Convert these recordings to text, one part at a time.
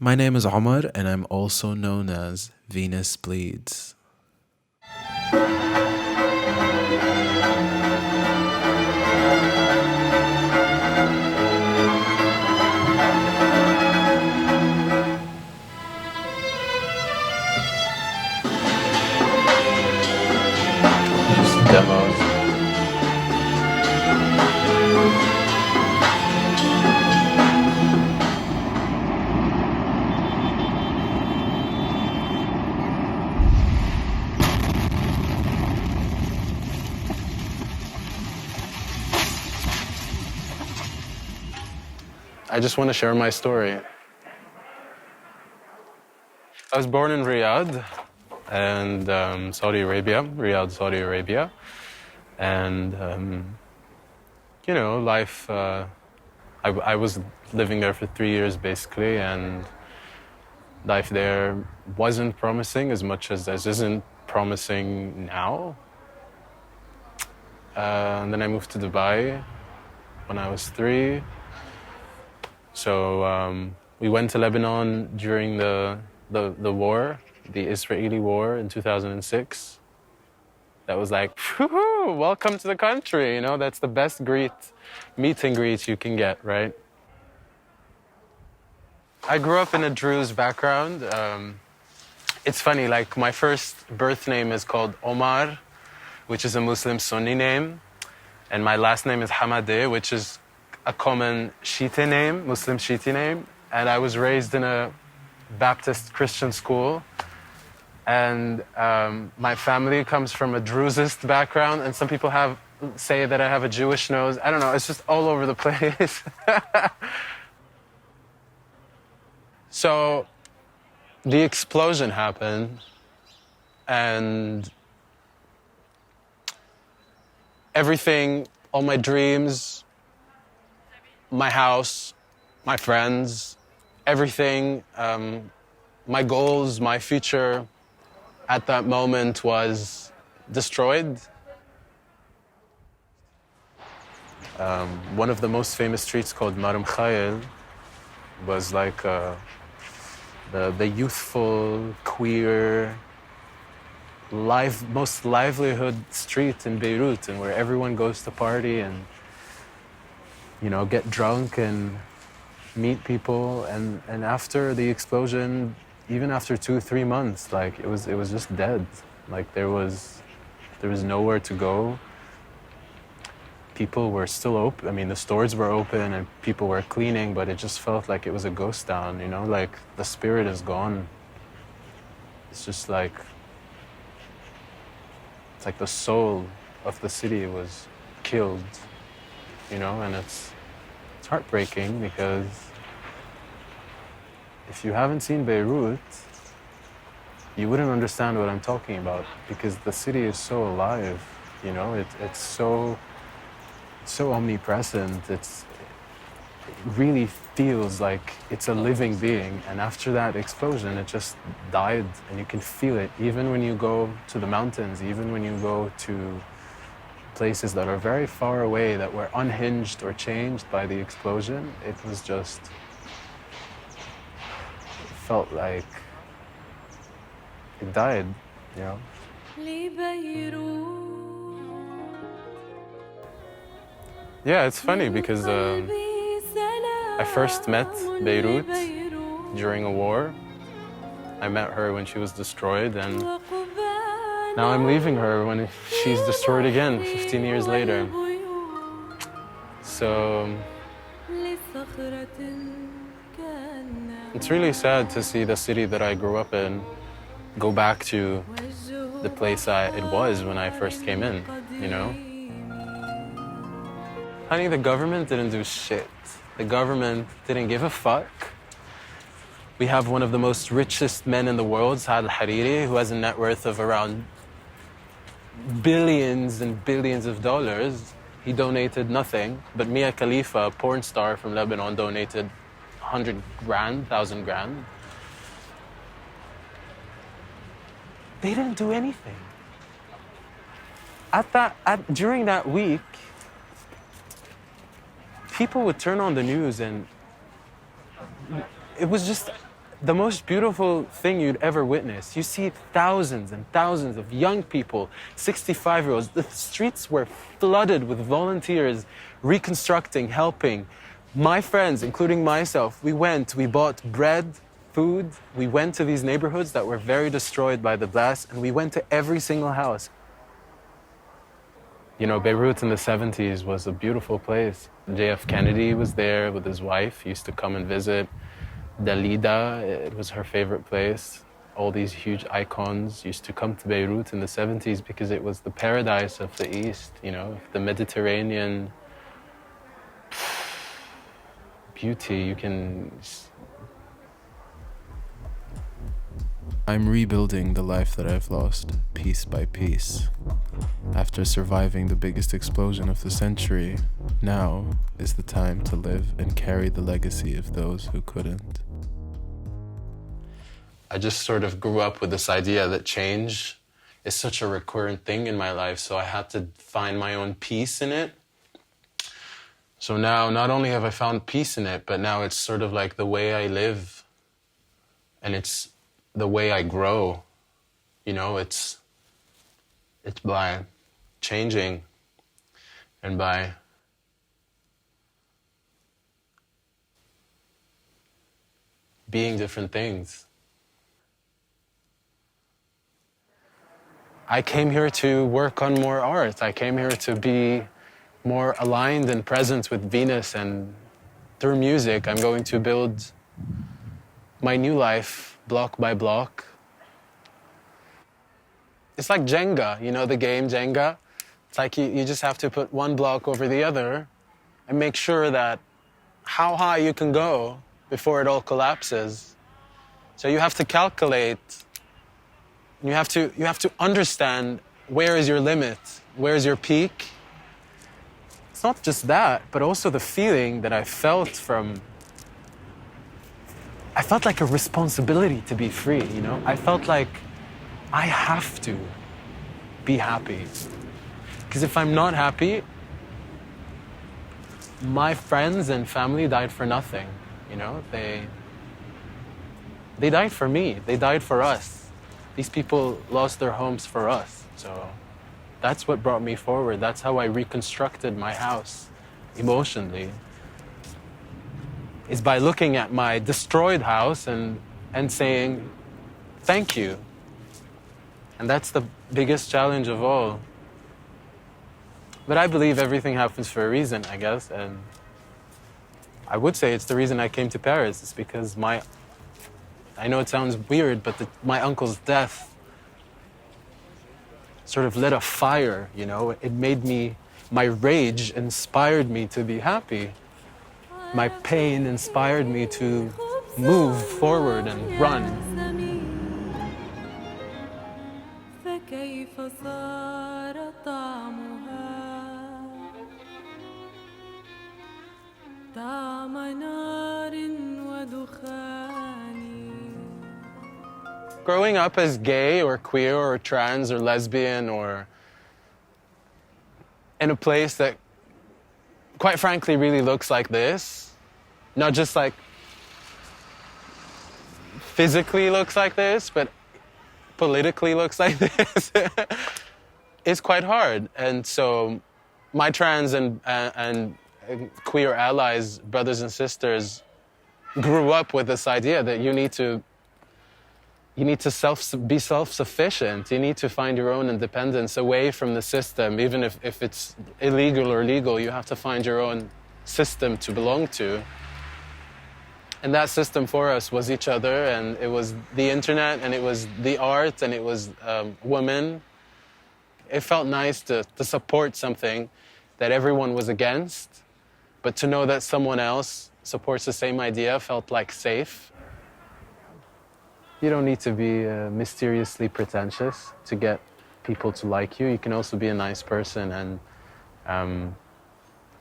My name is Omar, and I'm also known as Venus Bleeds. Just demos. I just want to share my story. I was born in Riyadh, and Saudi Arabia, Riyadh, Saudi Arabia, and life. I was living there for 3 years basically, and life there wasn't promising as much as isn't promising now. And then I moved to Dubai when I was 3. So we went to Lebanon during the war, the Israeli war in 2006. That was like, whoo, welcome to the country, that's the best meet and greet you can get, right? I grew up in a Druze background. It's funny, like my first birth name is called Omar, which is a Muslim Sunni name. And my last name is Hamadeh, which is a common Shiite name, Muslim Shiite name. And I was raised in a Baptist Christian school. And my family comes from a Druzist background. And some people say that I have a Jewish nose. I don't know, it's just all over the place. So the explosion happened. And everything, all my dreams, my house, my friends, everything, my goals, my future at that moment was destroyed. One of the most famous streets called Maram Khayel was like the youthful, queer, most livelihood street in Beirut, and where everyone goes to party and get drunk and meet people. And after the explosion, even after 2-3 months, like it was just dead. Like there was nowhere to go. People were still open. I mean, the stores were open and people were cleaning, but it just felt like it was a ghost town, like the spirit is gone. It's just like, it's like the soul of the city was killed, and it's heartbreaking because if you haven't seen Beirut, you wouldn't understand what I'm talking about, because the city is so alive, it's so omnipresent. It really feels like it's a living being. And after that explosion, it just died, and you can feel it even when you go to the mountains, even when you go to places that are very far away, that were unhinged or changed by the explosion. It was just, it felt like it died, Yeah, it's funny because I first met Beirut during a war. I met her when she was destroyed, and now I'm leaving her when she's destroyed again, 15 years later. So it's really sad to see the city that I grew up in go back to the place it was when I first came in, Honey, the government didn't do shit. The government didn't give a fuck. We have one of the most richest men in the world, Saad al-Hariri, who has a net worth of around billions and billions of dollars. He donated nothing, but Mia Khalifa, a porn star from Lebanon, donated 100 grand, 1,000 grand. They didn't do anything. During that week, people would turn on the news and it was just the most beautiful thing you'd ever witness. You see thousands and thousands of young people, 65-year-olds. The streets were flooded with volunteers reconstructing, helping. My friends, including myself, we bought bread, food. We went to these neighborhoods that were very destroyed by the blast, and we went to every single house. You know, Beirut in the 70s was a beautiful place. JF Kennedy was there with his wife. He used to come and visit. Dalida, it was her favorite place. All these huge icons used to come to Beirut in the 70s because it was the paradise of the East, you know, the Mediterranean beauty. I'm rebuilding the life that I've lost, piece by piece. After surviving the biggest explosion of the century, now is the time to live and carry the legacy of those who couldn't. I just sort of grew up with this idea that change is such a recurrent thing in my life, so I had to find my own peace in it. So now, not only have I found peace in it, but now it's sort of like the way I live, and it's the way I grow. You know, it's by changing and by being different things. I came here to work on more art. I came here to be more aligned and present with Venus, and through music, I'm going to build my new life block by block. It's like Jenga, you know the game Jenga? It's like you just have to put one block over the other and make sure that how high you can go before it all collapses. So you have to calculate. You have to understand where is your limit, where is your peak. It's not just that, but also the feeling that I felt like a responsibility to be free, you know? I felt like I have to be happy. Because if I'm not happy, my friends and family died for nothing, you know? They died for me, they died for us. These people lost their homes for us. So that's what brought me forward. That's how I reconstructed my house emotionally. Is by looking at my destroyed house and saying, thank you. And that's the biggest challenge of all. But I believe everything happens for a reason, I guess. And I would say it's the reason I came to Paris. It's because I know it sounds weird, but my uncle's death sort of lit a fire, you know? It made me, my rage inspired me to be happy. My pain inspired me to move forward and run. Growing up as gay or queer or trans or lesbian or in a place that quite frankly really looks like this, not just like physically looks like this, but politically looks like this, it's quite hard. And so my trans and queer allies, brothers and sisters, grew up with this idea that you need to be self-sufficient. You need to find your own independence away from the system. Even if it's illegal or legal, you have to find your own system to belong to. And that system for us was each other, and it was the internet, and it was the art, and it was women. It felt nice to support something that everyone was against, but to know that someone else supports the same idea felt like safe. You don't need to be mysteriously pretentious to get people to like you. You can also be a nice person and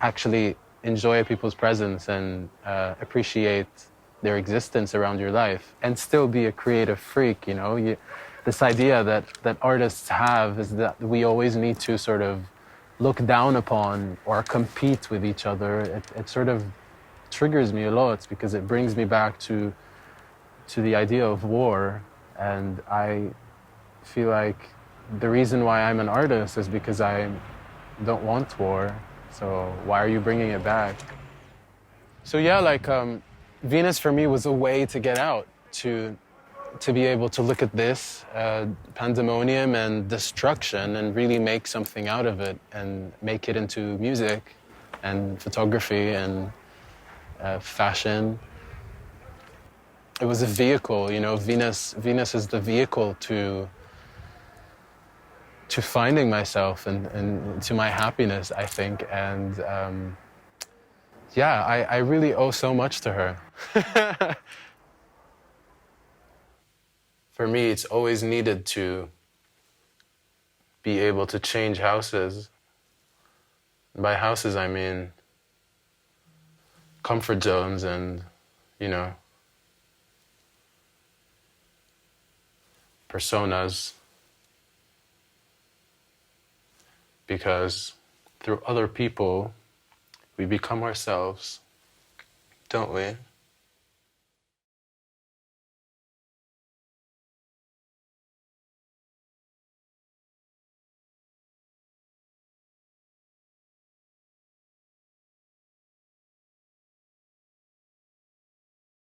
actually enjoy people's presence and appreciate their existence around your life and still be a creative freak, you know? This idea that artists have is that we always need to sort of look down upon or compete with each other. It sort of triggers me a lot because it brings me back to to the idea of war, and I feel like the reason why I'm an artist is because I don't want war, so why are you bringing it back? So yeah, like Venus for me was a way to get out, to be able to look at this pandemonium and destruction and really make something out of it and make it into music and photography and fashion. It was a vehicle, you know. Venus is the vehicle to finding myself and to my happiness, I think. And yeah, I really owe so much to her. For me, it's always needed to be able to change houses. By houses, I mean comfort zones and, you know, personas. Because through other people, we become ourselves, don't we?